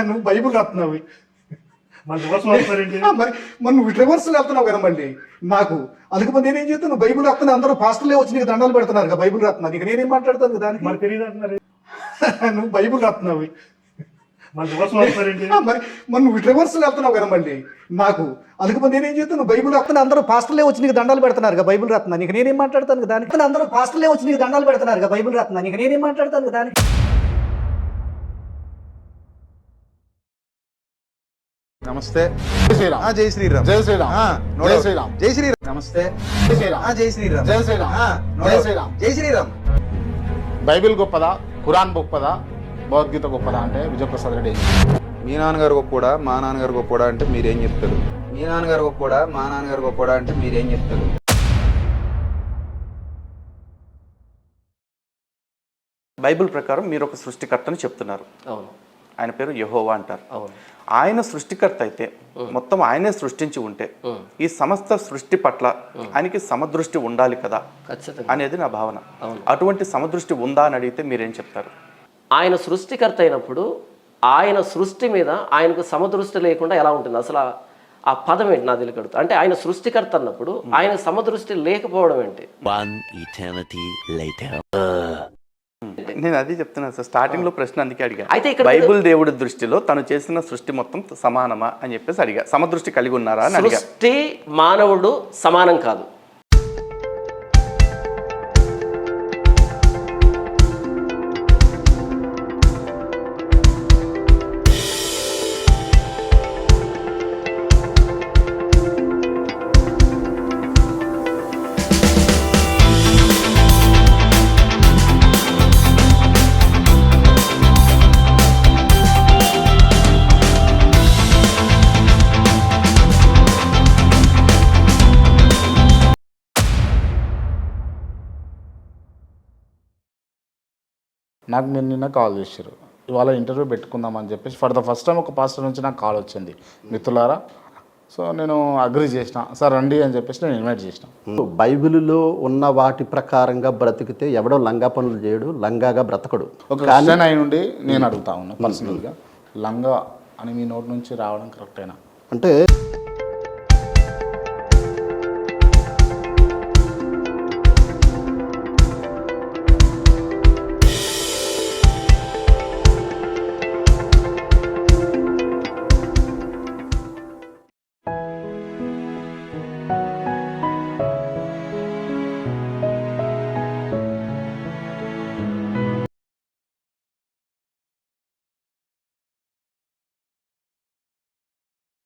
నువ్వు బైబుల్ రాస్తున్నావు మరి రివర్స్ వస్తారేంటి? మరి నువ్వు రివర్స్ వెళ్తున్నావు కదా మళ్ళీ నాకు అందుకు మరి నేనేం చేస్తాను నువ్వు బైబుల్ రాస్తున్నా అందరూ పాస్టర్లే వచ్చి నీకు దండాలు పెడుతున్నారు కదా బైబుల్ రాస్తున్నా నీకు నేనేం మాట్లాడతాను కదా దానికి మరి తెలియదు అంటున్నారు. నువ్వు బైబుల్ రాస్తున్నావు మరి రివర్స్ వస్తారేంటి? మరి నువ్వు రివర్స్ వెళ్తున్నావు కదా మళ్ళీ నాకు అందుకు మరి నేనేం చేస్తాను నువ్వు బైబుల్ రాస్తున్నా అందరూ పాస్టర్లే వచ్చి నీకు దండాలు పెడుతున్నారు కదా బైబుల్ రాస్తున్నా నీకు నేనేం మాట్లాడతాను కదా దానికి అందరూ పాస్టర్లే వచ్చి నీకు దండాలు పెడుతున్నారు కదా బైబుల్ రాస్తున్నా నీకు నేనేం మాట్లాడతాను కదా దానికి నమస్తే. జై శ్రీరామ్. జై శ్రీరామ్. జై శ్రీరామ్. జై జై శ్రీరామ్. శ్రీరామ్. జై శ్రీరామ్. నమస్తే. జై శ్రీరామ్. జై శ్రీరామ్. జై శ్రీరామ్. జై శ్రీరామ్. జై శ్రీరామ్. బైబిల్ గొప్పదా, ఖురాన్ గొప్పదా, భగవద్గీత గొప్పదా అంటే విజయప్రసాద్ రెడ్డి. మీ నాన్నగారు గొప్పోడా మా నాన్నగారు గొప్పోడా అంటే మీరేం చెప్తారు? మీ నాన్నగారు గొప్పోడా మా నాన్నగారు గొప్పోడా అంటే మీరేం చెప్తారు? బైబిల్ ప్రకారం మీరు ఒక సృష్టికర్తని చెప్తున్నారు. అవును. ఆయన పేరు యెహోవా అంటారు. అవును. ఆయన సృష్టికర్త అయితే మొత్తం ఆయనే సృష్టించి ఉంటే ఈ సమస్త సృష్టి పట్ల ఆయనకి సమదృష్టి ఉండాలి కదా ఖచ్చితంగా అనేది నా భావన. అవును. అటువంటి సమదృష్టి ఉందా అని అడిగితే మీరేం చెప్తారు? ఆయన సృష్టికర్త అయినప్పుడు ఆయన సృష్టి మీద ఆయనకు సమదృష్టి లేకుండా ఎలా ఉంటుంది? అసలు ఆ పదం ఏంటి నా తెలియకడుతుంది. అంటే ఆయన సృష్టికర్త అన్నప్పుడు ఆయన సమదృష్టి లేకపోవడం ఏంటి? One eternity later. నేను అది చెప్తున్నాను సార్. స్టార్టింగ్ లో ప్రశ్న అందుకే అడిగా. అయితే ఇక్కడ బైబిల్ దేవుడి దృష్టిలో తను చేసిన సృష్టి మొత్తం సమానమా అని చెప్పేసి అడిగా. సమదృష్టి కలిగి ఉన్నారా అని అడిగా. సృష్టి మానవుడు సమానం కాదు. నాకు మీరు నిన్న కాల్ చేశారు, ఇవాళ ఇంటర్వ్యూ పెట్టుకుందామని చెప్పేసి. ఫర్ ద ఫస్ట్ టైం ఒక పాస్టర్ నుంచి నాకు కాల్ వచ్చింది, మిత్రులారా. సో నేను అగ్రి చేసిన, సార్ రండి అని చెప్పేసి నేను ఇన్వైట్ చేసిన. బైబిల్లో ఉన్న వాటి ప్రకారంగా బ్రతికితే ఎవడో లంగా పనులు చేయడు, లంగాగా బ్రతకడు. ఒక క్వశ్చన్ అయి నుండి నేను అడుగుతా ఉన్నా పర్సనల్గా, లంగా అని మీ నోటి నుంచి రావడం కరెక్టేనా? అంటే